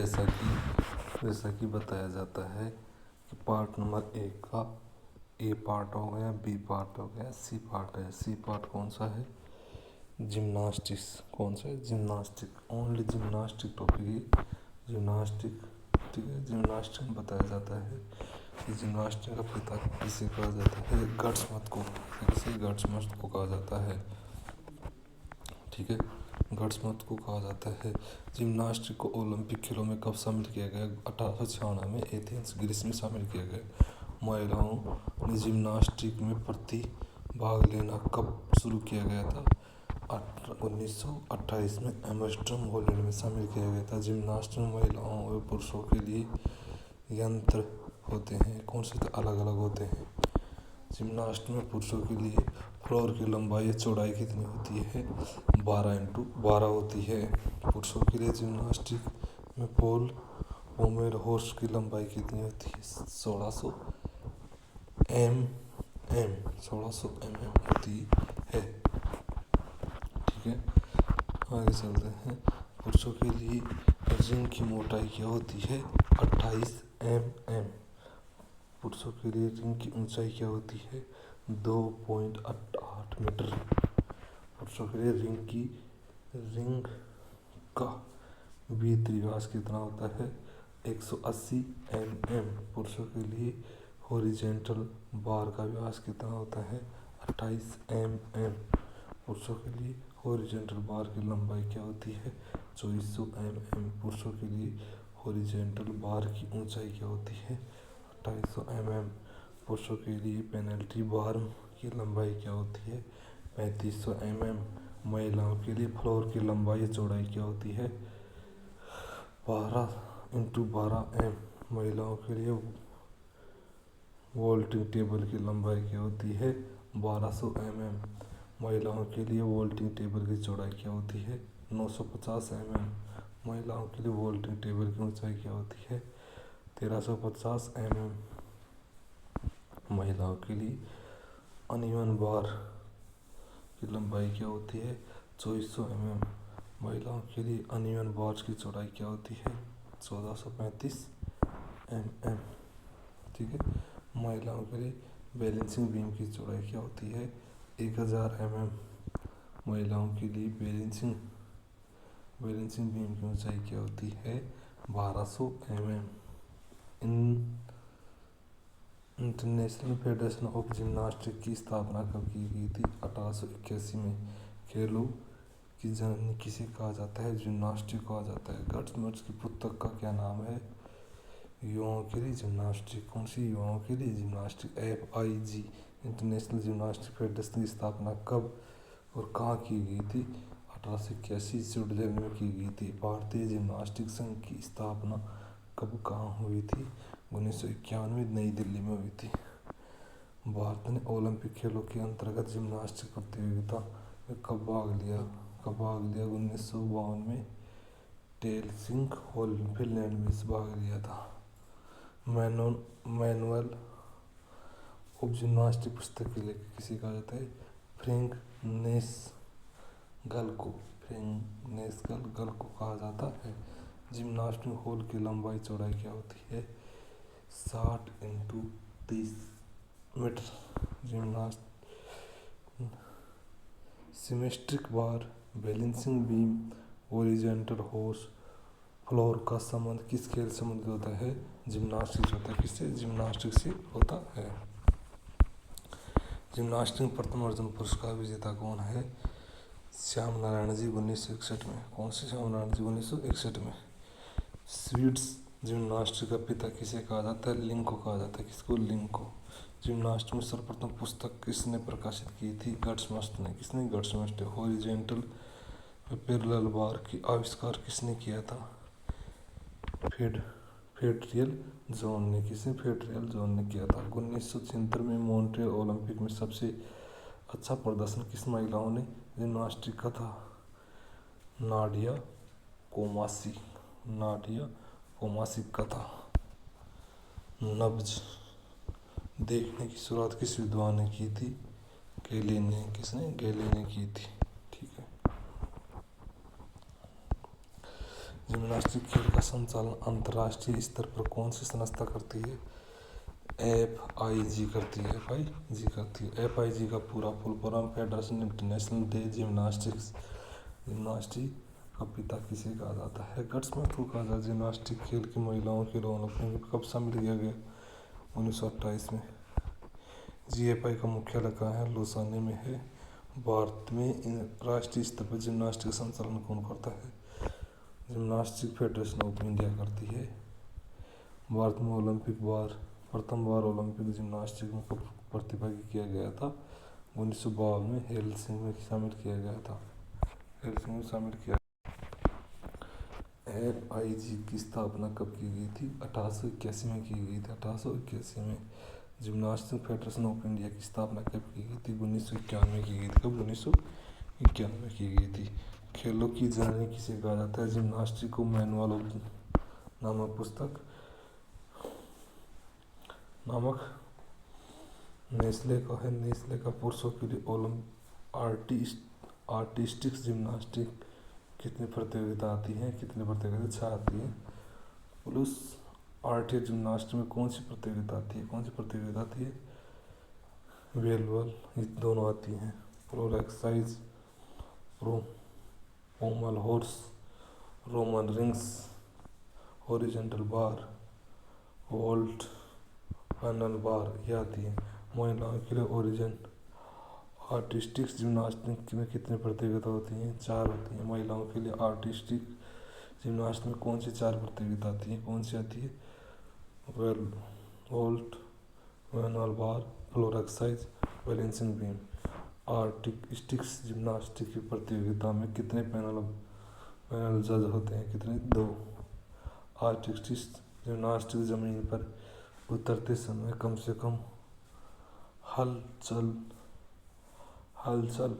जैसा कि बताया जाता है कि पार्ट नंबर 1 का ए पार्ट हो गया, बी पार्ट हो गया, सी पार्ट है। सी पार्ट कौन सा है? जिम्नास्टिक्स। कौन सा है? जिम्नास्टिक। ओनली जिम्नास्टिक टॉपिक है, जिम्नास्टिक। ठीक है, जिम्नास्टिक में बताया जाता है कि जिम्नास्टिक का पिता किसे कहा जाता है? गट्समथ को। किसे? गट्समथ को कहा जाता है। ठीक है, गट्समथ को कहा जाता है। जिम्नास्टिक को ओलंपिक खेलों में कब शामिल किया गया? 1896 में एथेंस ग्रीस में शामिल किया गया। महिलाओं ने जिम्नास्टिक में प्रतिभाग लेना कब शुरू किया गया था? 1928 में एम्स्टर्डम हॉलैंड में शामिल किया गया था। जिम्नास्टिक में महिलाओं और पुरुषों के लिए यंत्र होते हैं, कौन से अलग अलग होते हैं? जिम्नास्टिक में पुरुषों के लिए फ्लोर की लंबाई या चौड़ाई कितनी होती है? 12x12 होती है। पुरुषों के लिए जिम्नास्टिक में पोल वोमेल हॉर्स की लंबाई कितनी होती है? 1600 mm होती है। ठीक है, आगे चलते हैं। पुरुषों के लिए रिंग की मोटाई क्या होती है? 28 mm। पुरुषों के लिए रिंग की ऊंचाई क्या होती है? 2.8 मीटर। पुरुषों के लिए रिंग का भीतरी व्यास कितना होता है? 180 mm। पुरुषों के लिए हॉरिजॉन्टल बार का व्यास कितना होता है? 28 mm। पुरुषों के लिए हॉरिजॉन्टल बार की लंबाई क्या होती है? 2400 mm। पुरुषों के लिए हॉरिजॉन्टल बार की ऊंचाई क्या होती है? 2800 mm। पुरुषों के लिए पेनल्टी बार की लंबाई क्या होती है? 3500 mm। महिलाओं के लिए फ्लोर की लंबाई या चौड़ाई क्या होती है? 12x12 m। महिलाओं के लिए वोल्टिंग टेबल की लंबाई क्या होती है? 1200 mm। महिलाओं के लिए वोल्टिंग टेबल की चौड़ाई क्या होती है? 950 mm। महिलाओं के लिए वोल्टिंग टेबल की ऊंचाई क्या होती है? 1350 mm। महिलाओं के लिए अनइवन बार की लंबाई क्या होती है? 2400 mm। महिलाओं के लिए अनइवन बार्स की चौड़ाई क्या होती है? 1435 mm। ठीक है, महिलाओं के लिए बैलेंसिंग बीम की चौड़ाई क्या होती है? 1000 mm। महिलाओं के लिए बैलेंसिंग बीम की ऊंचाई क्या होती है? 1200 mm। International federation of gymnastic की स्थापना कब की गई थी? 1881 में। खेलों की जननी किसे कहा जाता है? जिम्नास्टिक कहा जाता है। गट्समथ की पुस्तक का क्या नाम है? युवाओं के लिए जिम्नास्टिक। कौन सी? युवाओं के लिए gymnastic. FIG international gymnastic federation की स्थापना कब और कहाँ की गई थी? 1881 स्विट्जरलैंड में की गई थी। भारतीय जिम्नास्टिक संघ की स्थापना कब कहाँ हुई थी? 1991 नई दिल्ली में हुई थी। भारत ने ओलंपिक खेलों के अंतर्गत जिम्नास्टिक प्रतियोगिता में कब भाग लिया? 1952 में हेलसिंक फिनलैंड में भाग लिया था। मैनुअल ऑफ जिम्नास्टिक पुस्तक के लेखक किसे कहा जाता है? फ्रैंक नेस्गल को कहा जाता है। जिम्नास्टिक हॉल की लंबाई चौड़ाई क्या होती है? 60x30 metre. Symmetric bar, balancing beam, horizontal horse, floor का संबंध किस खेल से संबंधित होता है? जिम्नास्टिक से होता है। किससे? जिम्नास्टिक से होता है। जिम्नास्टिक में प्रथम अर्जुन पुरस्कार विजेता कौन है? श्याम नारायण जी 1961 में। कौन से श्याम नारायण जी? 1961 में। स्वीडिश जिम्नास्टिक का पिता किसे कहा जाता है? लिंग को कहा जाता है। किसको? लिंग को। जिम्नास्टिक में सर्वप्रथम पुस्तक किसने प्रकाशित की थी? गट्समथ ने। किसने? गट्समथ ने। हॉरिजॉन्टल पैरेलल बार की आविष्कार किसने किया था? फेडरियल जोन ने। किसने? फेडरियल जोन ने किया था। 1976 में मॉन्ट्रियल ओलंपिक में सबसे अच्छा प्रदर्शन किस महिलाओं ने जिम्नास्टिक का था? नाडिया कोमासिक का था। नब्ज देखने की शुरुआत किस विद्वान ने की थी? गैले ने। किसने? गैले ने की थी। ठीक है, जिम्नास्टिक खेल का संचालन अंतर्राष्ट्रीय स्तर पर कौन सी संस्था करती है? FIG करती है। FIG करती है। FIG का पूरा full form federation international day gymnastics. Gymnastic का पिता किसे कहा जाता है? गट्समैन को कहा जाता है। जिम्नास्टिक खेल की महिलाओं के ओलंपिक कब शामिल किया गया? 1928 में। GFI का मुख्यालय कहाँ है? लोसाने में है। भारत में राष्ट्रीय स्तर पर जिम्नास्टिक संचालन कौन करता है? जिम्नास्टिक फेडरेशन ऑफ इंडिया करती है। भारत में प्रथम बार ओलंपिक जिम्नास्टिक में कब प्रतिभागी किया गया था? 1952 में हेलसिंकी में शामिल किया गया था। हेलसिंकी में शामिल किया। FIG की स्थापना कब की गई थी? 1881 में की गई थी। 1881 में। जिम्नास्टिक फेडरेशन ऑफ इंडिया की स्थापना कब की गई थी? 1991 में की गई थी। कब? 1991 में की गई थी। खेलों की जननी किसे कहा जाता है? जिम्नास्टिक को मैनुअल ऑफ नामक पुस्तक नामक नेस्ले का है। नेस्ले का पुरुषों के लिए आर्टिस्टिक्स जिम्नास्टिक कितनी प्रतियोगिता आती है? कितनी प्रतियोगिता? 6 आती है। पुरुष आर्टिस्ट जिम्नास्टिक में कौन सी प्रतियोगिता आती है? कौन सी प्रतियोगिता आती है? वेलबल, ये दोनों आती हैं। Floor exercise, pommel horse, Roman rings, horizontal bar, vault, parallel bar, ये आती है। महिलाओं के लिए ओरिजिन आर्टिस्टिक्स जिम्नास्टिक में कितनी प्रतियोगिता होती हैं? 4 होती हैं। महिलाओं के लिए आर्टिस्टिक जिम्नास्टिक में कौन सी 4 प्रतियोगिता आती है? कौन सी आती है? Vault, manual bar, floor exercise, balancing beam. Artistic gymnastic की प्रतियोगिता में कितने पैनल जज होते हैं? कितने? 2। आर्टिस्टिक्स जिम्नास्टिक जमीन पर उतरते समय कम से कम हलचल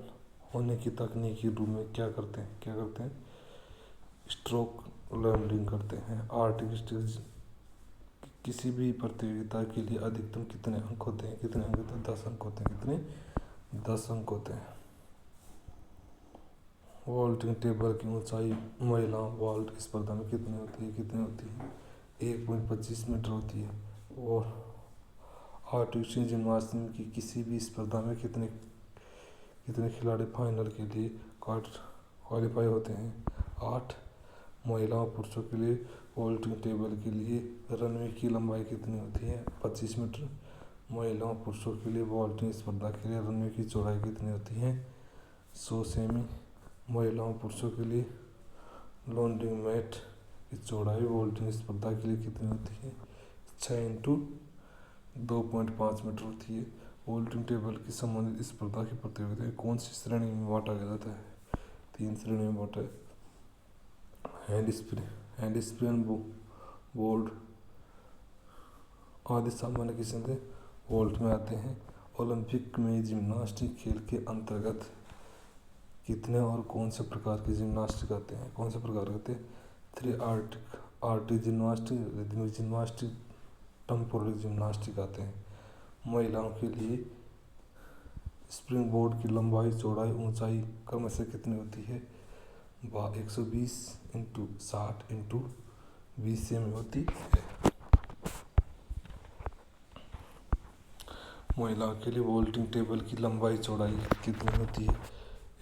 होने की तकनीकी रूप में क्या करते हैं? स्ट्रोक लैंडिंग करते हैं। आर्टिस्टिक्स किसी भी प्रतियोगिता के लिए अधिकतम कितने अंक होते हैं? कितने अंक होते हैं? 10 अंक होते हैं। कितने? 10 अंक होते हैं। वॉल्टिंग टेबल की ऊंचाई महिला वॉल्ट स्पर्धा में कितनी होती है? 1.25 मीटर होती है। और आर्टिस्टिक जिम्नास्टिक की किसी भी स्पर्धा में कितने खिलाड़ी फाइनल के लिए क्वालिफाई होते हैं? 8। महिलाओं पुरुषों के लिए वॉल्टिंग टेबल के लिए रनवे की लंबाई कितनी होती है? 25 मीटर। महिलाओं पुरुषों के लिए वॉल्टिंग स्पर्धा के लिए रनवे की चौड़ाई कितनी होती है? 100 सेमी। महिलाओं पुरुषों के लिए लॉन्डिंग मैट की चौड़ाई वॉल्टिंग स्पर्धा के लिए कितनी होती है? 6x2.5 मीटर होती है। वॉल्टिंग टेबल की संबंधित स्पर्धा की प्रतियोगिता कौन सी श्रेणी में बांटा गया जाता है? 3 श्रेणी में बांटा है। हैंड स्प्रिंग, बोल्ट आदि सामान्य किस्म के वोल्ट में आते हैं। ओलंपिक में जिम्नास्टिक खेल के अंतर्गत कितने और कौन से प्रकार के जिम्नास्टिक आते हैं? कौन से प्रकार आते हैं? 3 Arctic gymnastic, rhythmic gymnastic, temporal gymnastic आते हैं। महिलाओं के लिए स्प्रिंग बोर्ड की लंबाई, चौड़ाई, ऊंचाई क्रमशः कितनी होती है? 120 × 60 × 20 सेमी होती है। महिलाओं के लिए वॉल्टिंग टेबल की लंबाई चौड़ाई कितनी होती है?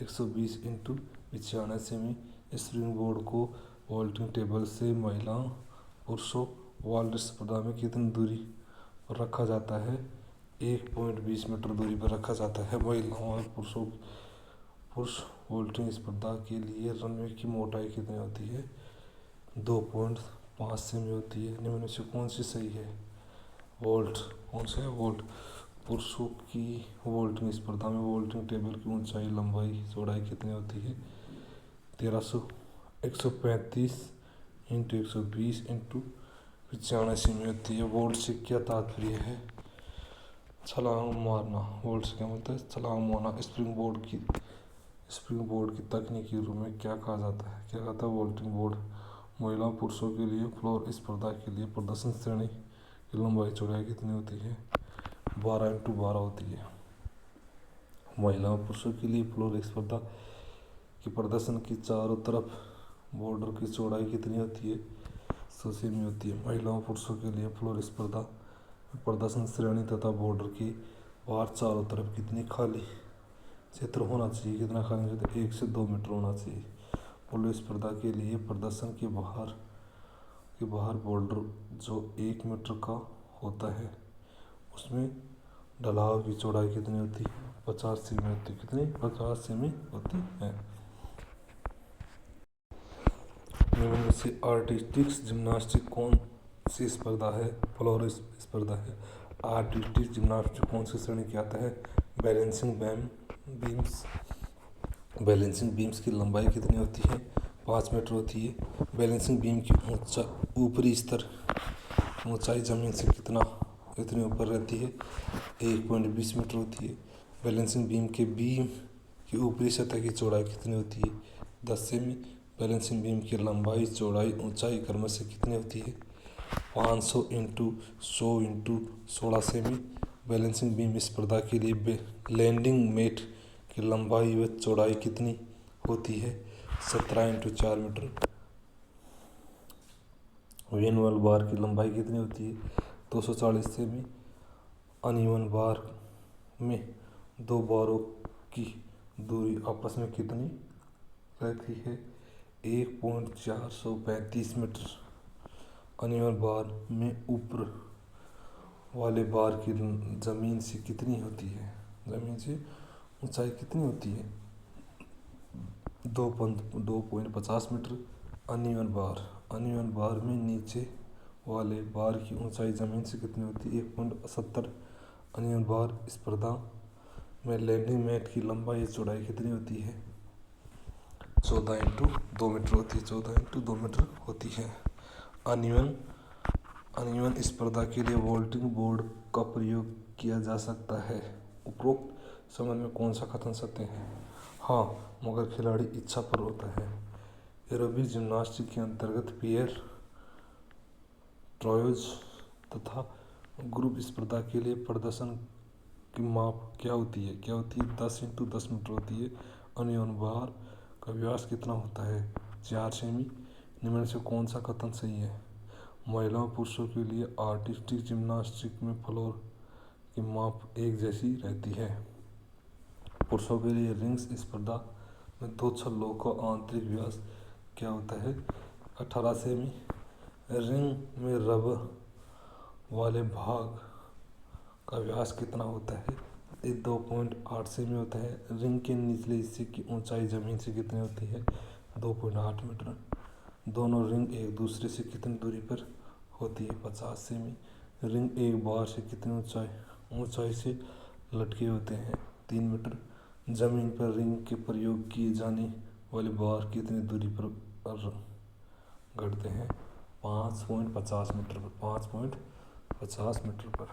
120 × 95 सेमी। स्प्रिंग बोर्ड को वॉल्टिंग टेबल से महिलाओं पुरुषों वॉल्ट स्पर्धा में कितनी दूरी पर रखा जाता है? 1.20 मीटर दूरी पर रखा जाता है। महिलाओं और पुरुष वॉल्टिंग स्पर्धा के लिए रनवे की मोटाई कितनी होती है? 2.5 सेमी होती है। निम्न में से कौन सी सही है? वोल्ट। कौन सा है? वोल्ट। पुरुषों की वॉल्टिंग स्पर्धा में वॉल्टिंग टेबल की ऊंचाई, लंबाई, चौड़ाई कितनी होती है? 135 × 120 × 95 सेमी होती है। वोल्ट से क्या तात्पर्य है? छलांग मारना। वोल्ट से क्या मतलब है? छलांग मारना। स्प्रिंग बोर्ड की तकनीकी रूप में क्या कहा जाता है? क्या कहता है? Vaulting board. महिलाओं पुरुषों के लिए फ्लोर स्पर्धा के लिए प्रदर्शन श्रेणी की लंबाई चौड़ाई कितनी होती है? 12x12 होती है। महिलाओं पुरुषों के लिए फ्लोर स्पर्धा की प्रदर्शन की चारों तरफ बॉर्डर की चौड़ाई कितनी होती है? 100 सेमी होती है। महिलाओं पुरुषों के लिए फ्लोर स्पर्धा प्रदर्शन श्रेणी तथा बॉर्डर की बाहर चारों तरफ कितनी खाली क्षेत्र होना चाहिए? कितना खाली क्षेत्र? 1 से 2 मीटर होना चाहिए। पोलो स्पर्धा के लिए प्रदर्शन के बाहर बॉर्डर जो 1 मीटर का होता है उसमें ढलाव की चौड़ाई कितनी होती है? 50 सेमी होती है। कितनी? 50 सेमी होती है। निम्न में से आर्टिस्टिक्स जिम्नास्टिक कौन सी स्पर्धा है? फ्लोर स्पर्धा है। आर्टिस्टिक जिम्नास्टिक कौन सी श्रेणी के आता है? Balancing beams. बैलेंसिंग बीम्स की लंबाई कितनी होती है? 5 मीटर होती है। बैलेंसिंग बीम की ऊपरी स्तर ऊंचाई जमीन से कितनी ऊपर रहती है? 1.20 मीटर होती है। बैलेंसिंग बीम की ऊपरी सतह की चौड़ाई कितनी होती है? 10 सेमी। बैलेंसिंग बीम की लंबाई चौड़ाई ऊंचाई क्रमशः कितनी होती है? 500 into 100 into 16 semi. Balancing beam स्पर्धा के लिए लैंडिंग मेट की लंबाई व चौड़ाई कितनी होती है? 17 इंटू 4 मीटर। वेनवल बार की लंबाई कितनी होती है? 240 सेमी। अनइवन बार में दो बारों की दूरी आपस में कितनी रहती है? 1.435 मीटर। अनइवन बार में ऊपर वाले बार की जमीन से कितनी होती है? जमीन से ऊंचाई कितनी होती है? 2.50 मीटर। अनइवन बार में नीचे वाले बार की ऊंचाई जमीन से कितनी होती है? 1.70। अनइवन बार स्पर्धा में लैंडिंग मैट की लंबाई या चौड़ाई कितनी होती है? 14 इंटू 2 मीटर होती है। 14 इंटू 2 मीटर होती है। अनइवन स्पर्धा के लिए वोल्टिंग बोर्ड का प्रयोग किया जा सकता है। उपरोक्त संबंध में कौन सा कथन सत्य है? हाँ, मगर खिलाड़ी इच्छा पर होता है। एरोबिक जिम्नास्टिक के अंतर्गत पेयर, ट्रायोज तथा ग्रुप स्पर्धा के लिए प्रदर्शन की माप क्या होती है? 10 इंटू 10 मीटर होती है। अनइवन बार का व्यास कितना होता है? 4 सेमी। निम्न से कौन सा कथन सही है? महिलाओं पुरुषों के लिए आर्टिस्टिक जिम्नास्टिक में फ्लोर की माप एक जैसी रहती है। पुरुषों के लिए रिंग्स स्पर्धा में दो छल्लों का आंतरिक व्यास क्या होता है? 18 सेमी। रिंग में रबर वाले भाग का व्यास कितना होता है? 2.8 सेमी होता है। रिंग के निचले हिस्से की ऊंचाई जमीन से कितनी होती है? 2.8 मीटर। दोनों रिंग एक दूसरे से कितनी दूरी पर होती है? 50 सेमी। रिंग एक बार से कितनी ऊंचाई से लटके होते हैं? 3 मीटर। जमीन पर रिंग के प्रयोग किए जाने वाले बार कितनी दूरी पर गड़ते हैं? 5.50 मीटर पर। 5.50 मीटर पर।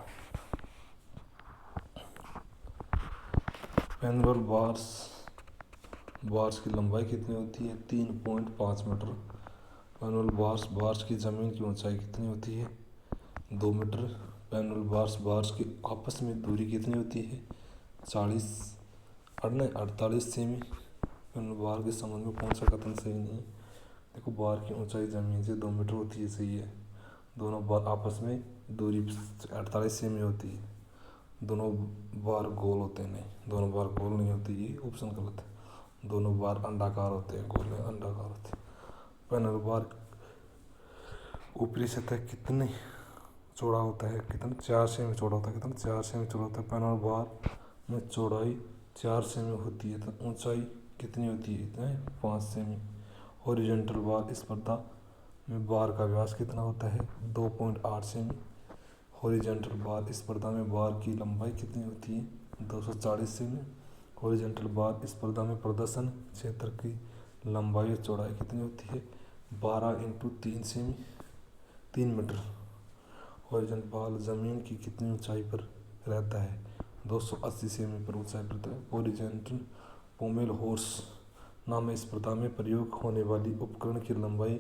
पेनवल बार्स की लंबाई कितनी होती है? 3.5 मीटर। पेनवल बार्स की जमीन की ऊंचाई कितनी होती है? 2 मीटर। पेनवल बार्स की आपस में दूरी कितनी होती है? 48 सेमी। पेनवल बार के संबंध में कौन सा कथन सही नहीं है? देखो, बार की ऊंचाई जमीन से 2 मीटर होती है, सही है। दोनों बार आपस में दूरी 48 सेमी होती है। दोनों बार गोल होते हैं? नहीं, दोनों बार गोल नहीं होती, ये ऑप्शन गलत है। दोनों बार अंडाकार होते हैं, गोल नहीं, अंडाकार होते हैं। पेनल बार ऊपरी सतह कितनी चौड़ा होता है? कितना? 4 सेमी चौड़ा होता है। कितना? 4 सेमी चौड़ा होता है। पेनल बार में चौड़ाई 4 सेमी होती है तो ऊंचाई कितनी होती है? इतना 5 सेमी। हॉरिजॉन्टल बार स्पर्धा में बार का व्यास कितना होता है? 2.8 सेमी। हॉरिजॉन्टल बार स्पर्धा में बार की लंबाई कितनी होती है? 240 सेमी। हॉरिजॉन्टल बार स्पर्धा में प्रदर्शन क्षेत्र की लंबाई और चौड़ाई कितनी होती है? 12 इंटू 3 सेमी, 3 मीटर। हॉरिजॉन्टल बार जमीन की कितनी ऊंचाई पर रहता है? 280 सेमी पर ऊंचाई पर रहता है। हॉरिजॉन्टल पोमेल हॉर्स नाम स्पर्धा में प्रयोग होने वाली उपकरण की लंबाई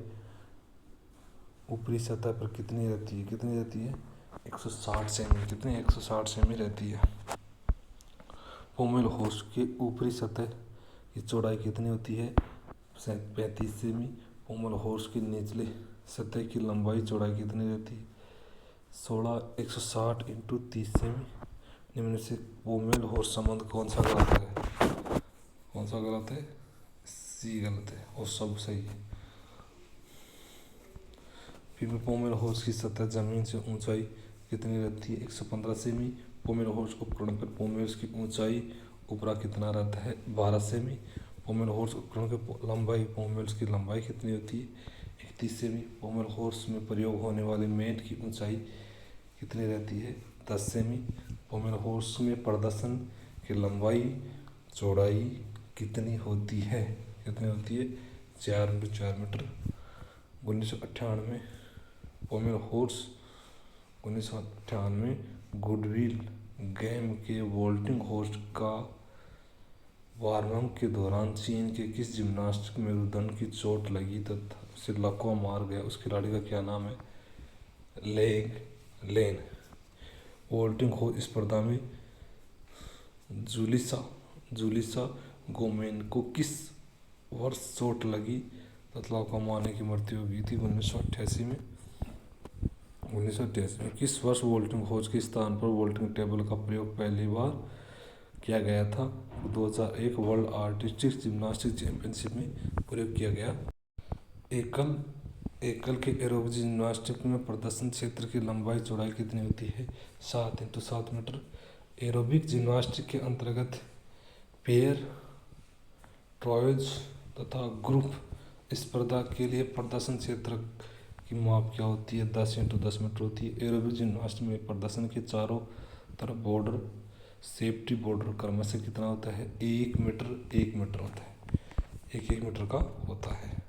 ऊपरी सतह पर कितनी रहती है? 160 सेमी। कितनी? 160 सेमी रहती है। पोमेल हॉर्स के ऊपरी सतह की चौड़ाई कितनी होती है? 35 सेमी। पोमेल हॉर्स की निचली सतह की लंबाई चौड़ाई कितनी रहती है? 160 इंटू 30 सेमी। निम्न से पोमेल हॉर्स संबंध कौन सा गलत है? कौन सा गलत है? सी गलत है और सब सही है। फिर पोमेल हॉर्स की सतह जमीन से ऊंचाई कितनी रहती है? 115 सेमी। पोमेल हॉर्स उपकरण पर पोमेल्स की ऊंचाई ऊपरा कितना रहता है? 12 सेमी। पोमेल हॉर्स उपकरण की लंबाई पोमेल्स की लंबाई कितनी होती है? 31 सेमी। पोमेल हॉर्स में प्रयोग होने वाली मेट की ऊंचाई कितनी रहती है? 10 सेमी। पोमेल हॉर्स में प्रदर्शन की लंबाई चौड़ाई कितनी होती है? कितनी होती है? 4x4 metre. 1998 pommel horse 1998 goodwill game के वोल्टिंग हॉर्स का वार्मअप के दौरान चीन के किस जिम्नास्ट मेरुदंड की चोट लगी तथा उसे लकवा मार गया? उस खिलाड़ी का क्या नाम है? लेन। वोल्टिंग हॉर्स स्पर्धा में जुलिसा गोमेन को किस वर्ष चोट लगी तथा लकवा मारने की मृत्यु हो गई थी? 1988 में। 1988 में किस वर्ष वोल्टिंग हॉर्स के स्थान पर वोल्टिंग टेबल का प्रयोग पहली बार किया गया था? 2001 वर्ल्ड आर्टिस्टिक जिम्नास्टिक चैंपियनशिप में प्रयोग किया गया। एकल के एरोबिक जिम्नास्टिक में प्रदर्शन क्षेत्र की लंबाई चौड़ाई कितनी होती है? 7 इंटू 7 मीटर। एरोबिक जिम्नास्टिक के अंतर्गत पेयर, ट्रायल्स तथा ग्रुप स्पर्धा के लिए प्रदर्शन क्षेत्र की माप क्या होती है? 10 इंटू 10 मीटर होती है। एरोबिक जिम्नास्टिक में प्रदर्शन के चारों तरफ बॉर्डर, सेफ्टी बॉर्डर क्रमशः कितना होता है? 1 मीटर 1 मीटर होता है, 1 मीटर का होता है।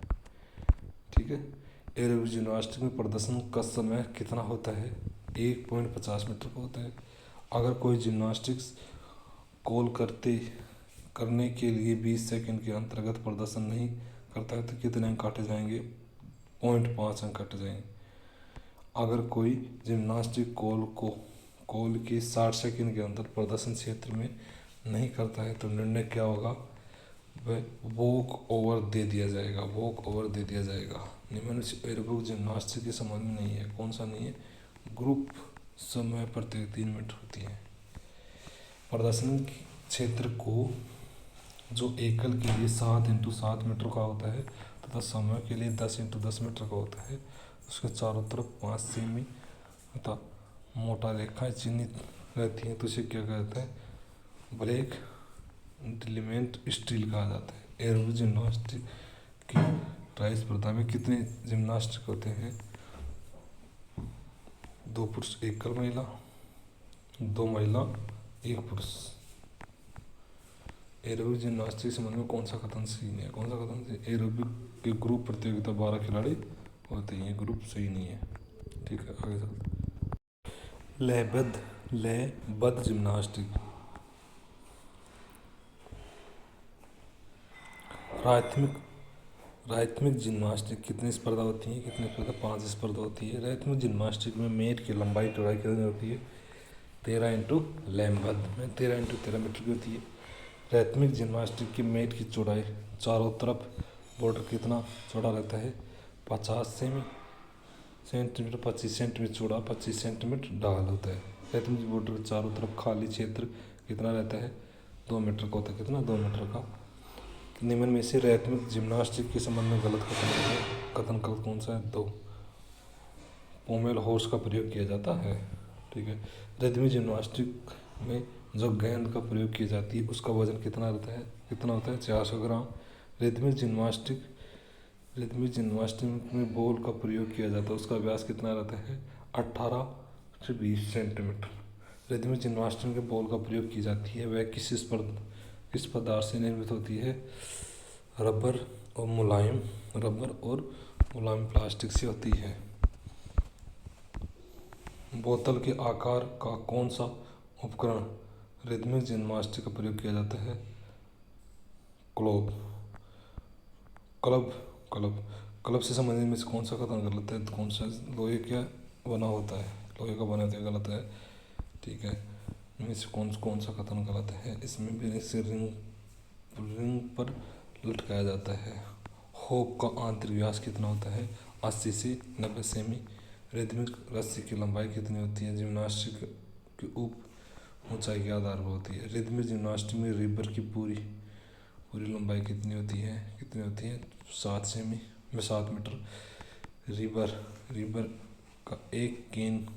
ठीक है। एरोबिक जिम्नास्टिक में प्रदर्शन का समय कितना होता है? 1.50 मीटर का होता है। अगर कोई जिम्नास्टिक्स कॉल करने के लिए 20 सेकंड के अंतर्गत प्रदर्शन नहीं करता है तो कितने अंक काटे जाएंगे? 0.5 अंक काटे जाएंगे। अगर कोई जिम्नास्टिक कॉल के 60 सेकंड के अंदर प्रदर्शन क्षेत्र में नहीं करता है तो निर्णय क्या होगा? वह वॉक ओवर दे दिया जाएगा। निम्न से एरोबिक जिम्नास्टिक के संबंध में नहीं है। कौन सा नहीं है? ग्रुप समय प्रत्येक 3 मिनट होती है। प्रदर्शन क्षेत्र को जो एकल के लिए 7 इंटू 7 मीटर का होता है तथा समय के लिए 10 इंटू 10 मीटर का होता है, उसके चारों तरफ 5 सेमी तथा मोटा रेखाएं चिन्हित रहती हैं तो उसे क्या कहता है? ब्रेक डिलीमेंट स्टील कहा जाता है। एरोबिक जिम्नास्टिक की ट्राई स्पर्धा में कितने जिम्नास्टिक होते हैं? 2 पुरुष एकल महिला, 2 महिला 1 पुरुष। एरोबिक जिम्नास्टिक के संबंध में कौन सा कथन सही नहीं है? कौन सा कथन सही? एरोबिक के ग्रुप प्रतियोगिता 12 खिलाड़ी होते हैं, ये ग्रुप सही नहीं है। ठीक है, आगे चलते हैं। लयबद्ध जिम्नास्टिक राइथमिक जिम्नास्टिक कितनी स्पर्धा होती है? कितनी स्पर्धा? 5 स्पर्धा होती है। राइथमिक जिम्नास्टिक में मेट की लंबाई चौड़ाई कितनी होती है? 13 इंटू लयबद्ध में 13 इंटू 13 मीटर की होती है। राइथमिक जिम्नास्टिक की मेट की चौड़ाई चारों तरफ बॉर्डर कितना चौड़ा रहता है? 50 सेंटीमीटर, 25 सेंटीमीटर चौड़ा, 25 सेंटीमीटर ढाल होता है। राइथमिक बॉर्डर के चारों तरफ खाली क्षेत्र कितना रहता है? 2 मीटर का होता है। कितना? 2 मीटर का। निम्न में से राइथमिक जिम्नास्टिक के संबंध में गलत कथन कौन सा है? 2। पोमेल हॉर्स का प्रयोग किया जाता है। ठीक है। राइथमिक जिम्नास्टिक में जो गेंद का प्रयोग की जाती है उसका वजन कितना रहता है? कितना होता है? 400 ग्राम। राइथमिक जिम्नास्टिक में बॉल का प्रयोग किया जाता है, उसका व्यास कितना रहता है? 18 से 20 सेंटीमीटर। राइथमिक जिम्नास्टिक में बॉल का प्रयोग की जाती है वह किस पदार्थ से निर्मित होती है? रबर और मुलायम प्लास्टिक से होती है। बोतल के आकार का कौन सा उपकरण राइथमिक जिम्नास्टिक का प्रयोग किया जाता है? क्लब से संबंधित में से कौन सा कथन गलत है? कौन सा? लोहे का बना होता है, गलत है। ठीक है। इनमें से कौन सा कथन गलत है? इसमें भी से रिंग पर लटकाया जाता है। होप का आंतरिक व्यास कितना होता है? 80 से 90 सेमी। रिदमिक रस्सी की लंबाई कितनी होती है? जिम्नास्टिक की उप ऊंचाई के आधार पर होती है। रिदमिक जिम्नास्टिक में रिबर की पूरी लंबाई कितनी होती है? 7 मीटर। रिबर का एक केन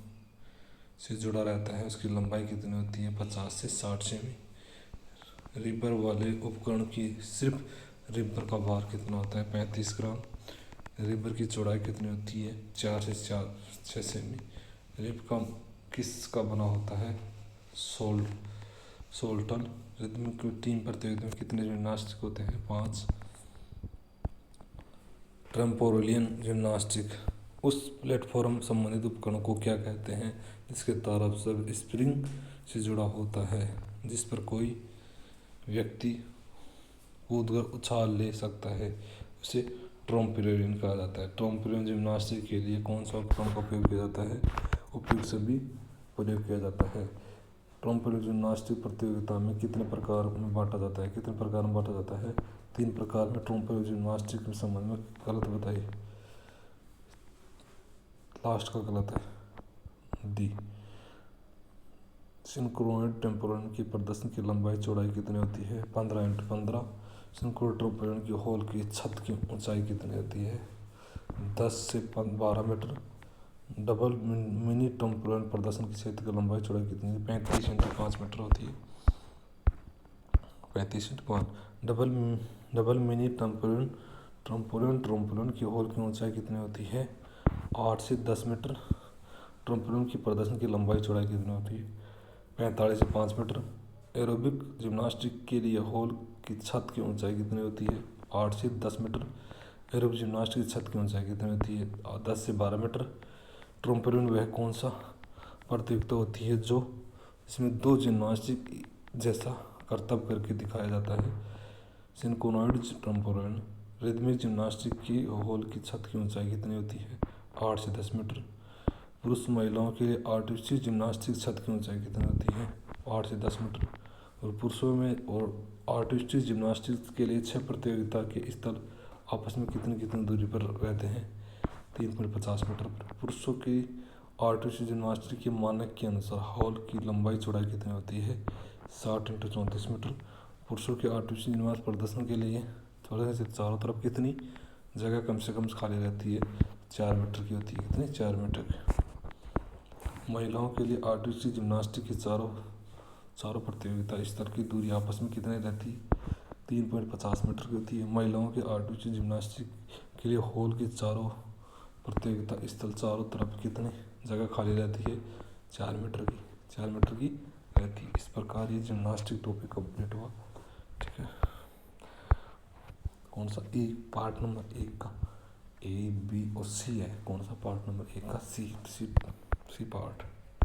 से जुड़ा रहता है, उसकी लंबाई कितनी होती है? 50 से 60 सेमी। रिबर वाले उपकरण की सिर्फ रिबर का भार कितना होता है? 35 ग्राम। रिबर की चौड़ाई कितनी होती है? 4 से 6 सेमी। रिब का किसका बना होता है? सोल्टन। रिदमिक की टीम प्रतियोगिता में कितने जिम्नास्टिक होते हैं? 5। ट्रेम्पोलिन जिम्नास्टिक उस प्लेटफॉर्म संबंधित उपकरण को क्या कहते हैं जिसके तरफ से स्प्रिंग से जुड़ा होता है, जिस पर कोई व्यक्ति कूदकर उछाल ले सकता है? उसे ट्रेम्पोलिन कहा जाता है। ट्रेम्पोलिन जिम्नास्टिक के लिए कौन सा उपकरण का उपयोग किया जाता है? उपयुक्त सभी प्रयोग किया जाता है। ट्रेम्पोलिन जिम्नास्टिक प्रतियोगिता में कितने प्रकार में बांटा जाता है? 3 प्रकार में। ट्रेम्पोलिन जिम्नास्टिक के संबंध में गलत बताइए। लास्ट का गलत है, डी। सिंक्रोनाइज ट्रेम्पोलिन की प्रदर्शन की लंबाई चौड़ाई कितनी होती है? 15x15। सिंक्रोनाइज ट्रेम्पोलिन की हॉल की छत की ऊंचाई कितनी होती है? 10 से 12 मीटर। डबल मिनी ट्रेम्पोलिन प्रदर्शन की क्षेत्र की लंबाई चौड़ाई कितनी है? 35x5 मीटर होती है। 35x5। डबल मिनी ट्रेम्पोलिन की हॉल की ऊंचाई कितनी होती है? 8 से 10 मीटर। ट्रेम्पोलिन की प्रदर्शन की लंबाई चौड़ाई कितनी होती है? 45 से 5 मीटर। एरोबिक जिम्नास्टिक के लिए हॉल की छत की ऊंचाई कितनी होती है? 8 से 10 मीटर। एरोबिक जिम्नास्टिक की छत की ऊंचाई कितनी होती है? 10 से 12 मीटर। ट्रेम्पोलिन वह कौन सा प्रतियोगिता होती है जो इसमें 2 जिम्नास्टिक जैसा करतब करके दिखाया जाता है? Synchronised trampoline. रिदमिक जिम्नास्टिक की हॉल की छत की ऊंचाई कितनी होती है? 8 से 10 मीटर। पुरुष महिलाओं के लिए आर्टिस्टिक जिम्नास्टिक छत की ऊंचाई कितनी होती है? 8 से 10 मीटर। और पुरुषों में और आर्टिस्टिक जिम्नास्टिक के लिए 6 प्रतियोगिता के स्थल आपस में कितनी दूरी पर रहते हैं? 3.50 मीटर पर। पुरुषों की आर्टिस्टिक जिम्नास्टिक के मानक के अनुसार हॉल की लंबाई चौड़ाई कितनी होती है? 60x34 metre. पुरुषों के आर्टिस्टिक जिम्नास्टिक प्रदर्शन के लिए थोड़े से चारों तरफ कितनी जगह कम से कम खाली रहती है? 4 मीटर की होती है। कितनी? 4 मीटर। महिलाओं के लिए आर्टिस्टिक जिम्नास्टिक की चारों प्रतियोगिता स्थल की दूरी आपस में कितनी रहती है? 3.50 मीटर की होती है। महिलाओं के आर्टिस्टिक जिम्नास्टिक के लिए हॉल के चारों प्रतियोगिता स्थल चारों तरफ कितनी जगह खाली रहती है? 4 मीटर की रहती है। इस प्रकार ये जिम्नास्टिक टॉपिक कंप्लीट हुआ। ठीक है। कौन सा? ए पार्ट नंबर 1 का A, B और C है। कौन सा पार्ट नंबर 1 का? C part.